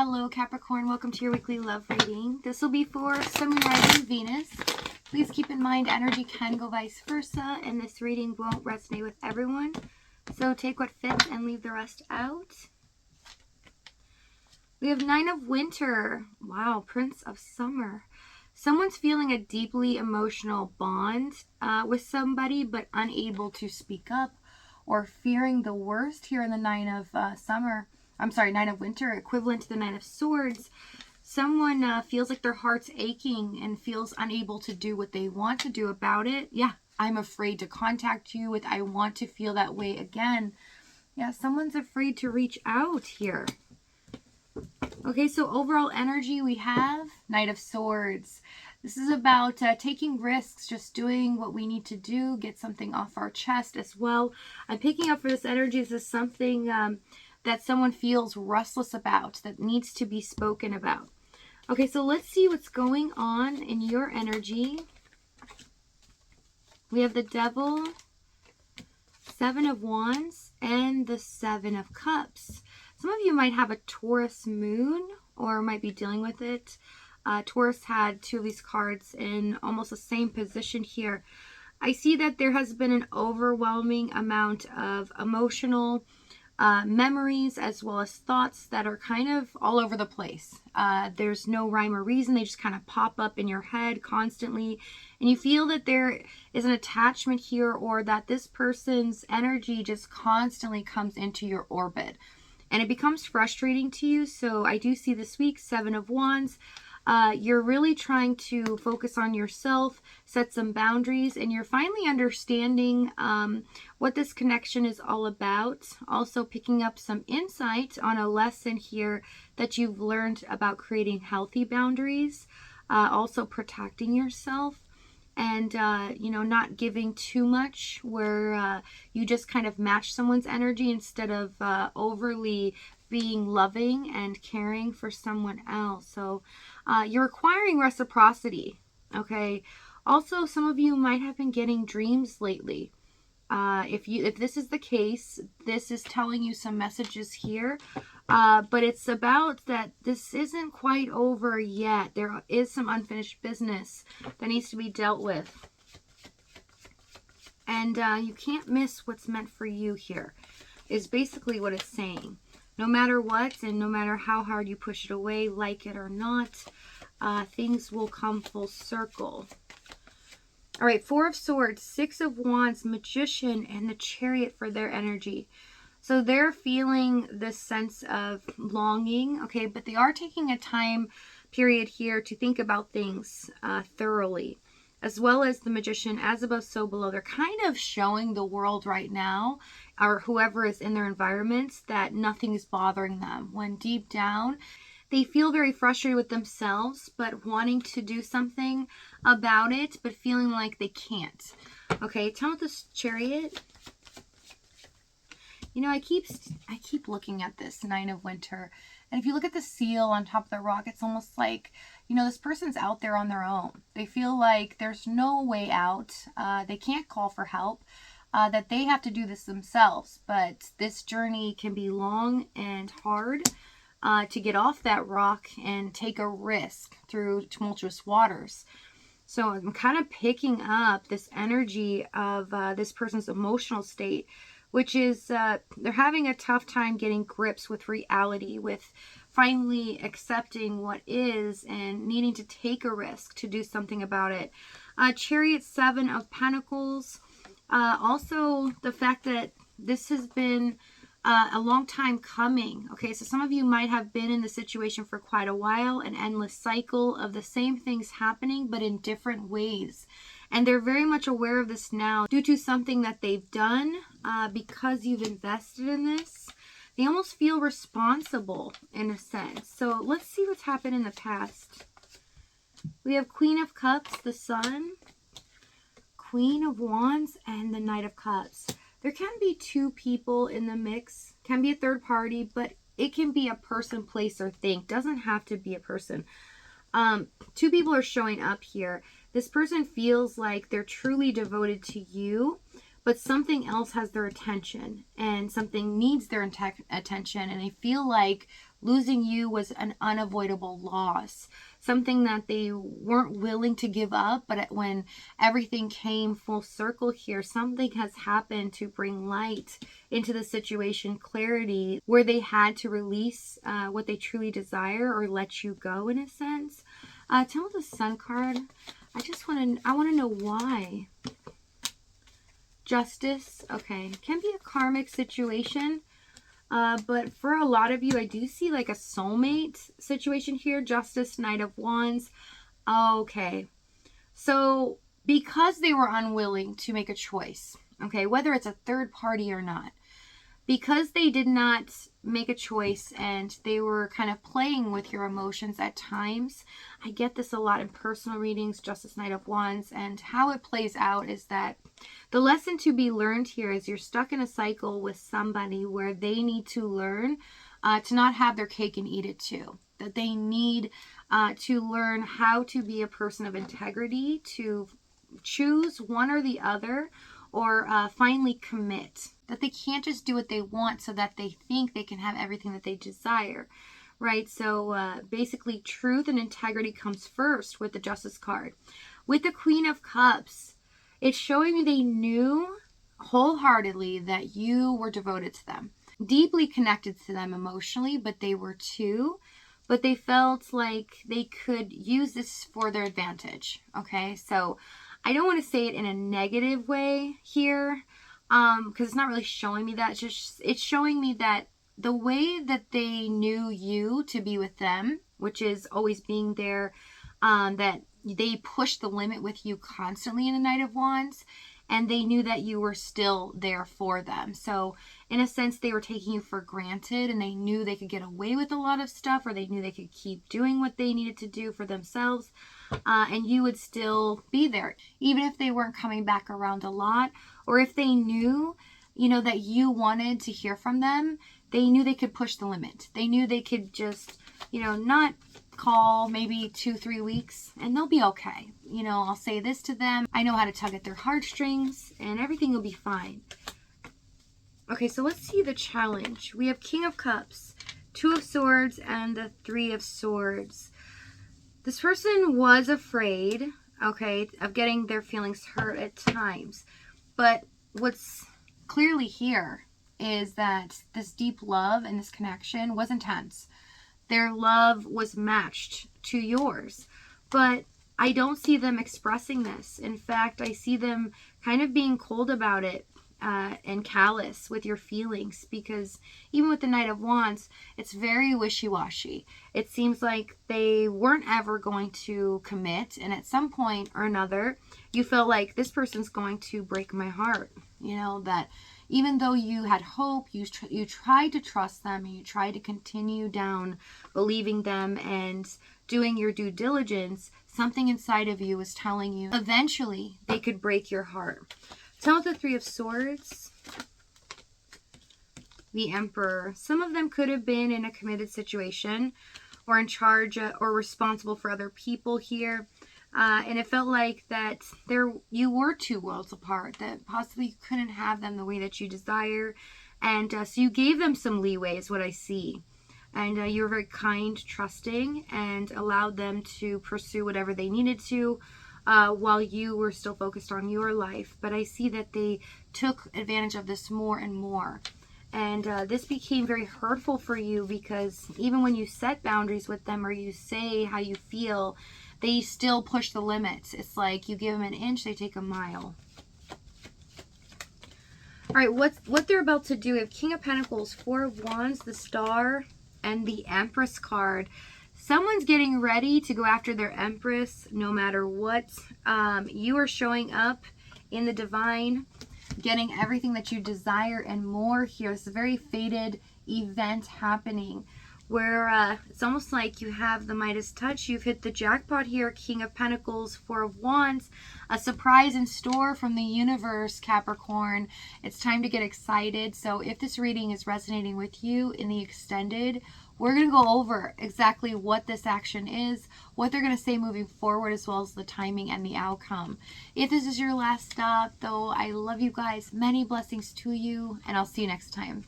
Hello Capricorn, welcome to your weekly love reading. This will be for Sun, Moon, Rising, Venus. Please keep in mind energy can go vice versa and this reading won't resonate with everyone. So take what fits and leave the rest out. We have Nine of Winter. Wow, Prince of Summer. Someone's feeling a deeply emotional bond with somebody but unable to speak up or fearing the worst here in the Nine of Nine of Winter, equivalent to the Nine of Swords. Someone feels like their heart's aching and feels unable to do what they want to do about it. Yeah, I'm afraid to contact you with I want to feel that way again. Yeah, someone's afraid to reach out here. Okay, so overall energy we have Knight of Swords. This is about taking risks, just doing what we need to do, get something off our chest as well. I'm picking up for this energy. This is something that someone feels restless about, that needs to be spoken about. Okay, so let's see what's going on in your energy. We have the Devil, Seven of Wands, and the Seven of Cups. Some of you might have a Taurus moon or might be dealing with it. Taurus had two of these cards in almost the same position here. I see that there has been an overwhelming amount of emotional memories as well as thoughts that are kind of all over the place. There's no rhyme or reason. They just kind of pop up in your head constantly. And you feel that there is an attachment here or that this person's energy just constantly comes into your orbit. And it becomes frustrating to you. So I do see this week, Seven of Wands. You're really trying to focus on yourself, set some boundaries, and you're finally understanding what this connection is all about. Also picking up some insight on a lesson here that you've learned about creating healthy boundaries, also protecting yourself. And, not giving too much where you just kind of match someone's energy instead of overly being loving and caring for someone else. So you're requiring reciprocity, okay? Also, some of you might have been getting dreams lately. If this is the case, this is telling you some messages here. But it's about that this isn't quite over yet. There is some unfinished business that needs to be dealt with. And you can't miss what's meant for you here, is basically what it's saying. No matter what, and no matter how hard you push it away, like it or not, things will come full circle. All right, Four of Swords, Six of Wands, Magician, and the Chariot for their energy. So they're feeling this sense of longing, okay, but they are taking a time period here to think about things thoroughly, as well as the Magician, as above, so below. They're kind of showing the world right now, or whoever is in their environments, that nothing is bothering them, when deep down they feel very frustrated with themselves, but wanting to do something about it, but feeling like they can't. Okay, tell me this Chariot. You know, I keep looking at this Nine of Winter. And if you look at the seal on top of the rock, it's almost like, this person's out there on their own. They feel like there's no way out. They can't call for help. That they have to do this themselves. But this journey can be long and hard to get off that rock and take a risk through tumultuous waters. So I'm kind of picking up this energy of this person's emotional state, which is they're having a tough time getting grips with reality, with finally accepting what is and needing to take a risk to do something about it. Chariot, Seven of Pentacles. Also, the fact that this has been a long time coming. Okay, so some of you might have been in the situation for quite a while, an endless cycle of the same things happening, but in different ways. And they're very much aware of this now due to something that they've done because you've invested in this. They almost feel responsible in a sense. So let's see what's happened in the past. We have Queen of Cups, the Sun, Queen of Wands, and the Knight of Cups. There can be two people in the mix, can be a third party, but it can be a person, place, or thing. Doesn't have to be a person. Two people are showing up here. This person feels like they're truly devoted to you, but something else has their attention and something needs their attention, and they feel like losing you was an unavoidable loss, something that they weren't willing to give up. But when everything came full circle here, something has happened to bring light into the situation, clarity, where they had to release what they truly desire or let you go, in a sense. Tell me the Sun card. I want to know why. Justice. Okay. Can be a karmic situation. But for a lot of you, I do see like a soulmate situation here. Justice, Knight of Wands. Okay. So because they were unwilling to make a choice, okay, whether it's a third party or not, because they did not make a choice and they were kind of playing with your emotions at times. I get this a lot in personal readings, Justice, Knight of Wands, and how it plays out is that the lesson to be learned here is you're stuck in a cycle with somebody where they need to learn to not have their cake and eat it too. That they need to learn how to be a person of integrity, to choose one or the other, or finally commit. That they can't just do what they want so that they think they can have everything that they desire, right? So basically truth and integrity comes first with the Justice card. With the Queen of Cups, it's showing me they knew wholeheartedly that you were devoted to them, deeply connected to them emotionally, but they were too. But they felt like they could use this for their advantage, okay? So I don't want to say it in a negative way here, because it's not really showing me that. It's showing me that the way that they knew you to be with them, which is always being there, that they pushed the limit with you constantly in the Knight of Wands, and they knew that you were still there for them. So in a sense, they were taking you for granted, and they knew they could get away with a lot of stuff, or they knew they could keep doing what they needed to do for themselves, and you would still be there, even if they weren't coming back around a lot, or if they knew, that you wanted to hear from them. They knew they could push the limit. They knew they could just, not call maybe 2-3 weeks and they'll be okay. I'll say this to them. I know how to tug at their heartstrings and everything will be fine. Okay, so let's see the challenge. We have King of Cups, Two of Swords, and the Three of Swords. This person was afraid, okay, of getting their feelings hurt at times. But what's clearly here is that this deep love and this connection was intense. Their love was matched to yours. But I don't see them expressing this. In fact, I see them kind of being cold about it and callous with your feelings, because even with the Knight of Wands, it's very wishy-washy. It seems like they weren't ever going to commit, and at some point or another, you feel like this person's going to break my heart. That even though you had hope, you tried to trust them, and you tried to continue down believing them and doing your due diligence, something inside of you was telling you eventually they could break your heart. Tell the Three of Swords, the Emperor. Some of them could have been in a committed situation or in charge or responsible for other people here. And it felt like that you were two worlds apart, that possibly you couldn't have them the way that you desire. And so you gave them some leeway is what I see. And you were very kind, trusting, and allowed them to pursue whatever they needed to while you were still focused on your life. But I see that they took advantage of this more and more. And this became very hurtful for you, because even when you set boundaries with them or you say how you feel, they still push the limits. It's like you give them an inch, they take a mile. All right, what they're about to do, we have King of Pentacles, Four of Wands, the Star, and the Empress card. Someone's getting ready to go after their Empress no matter what. You are showing up in the divine, getting everything that you desire and more here. It's a very fated event happening where it's almost like you have the Midas touch. You've hit the jackpot here. King of Pentacles, Four of Wands. A surprise in store from the universe, Capricorn. It's time to get excited. So if this reading is resonating with you in the extended, we're going to go over exactly what this action is, what they're going to say moving forward, as well as the timing and the outcome. If this is your last stop, though, I love you guys. Many blessings to you, and I'll see you next time.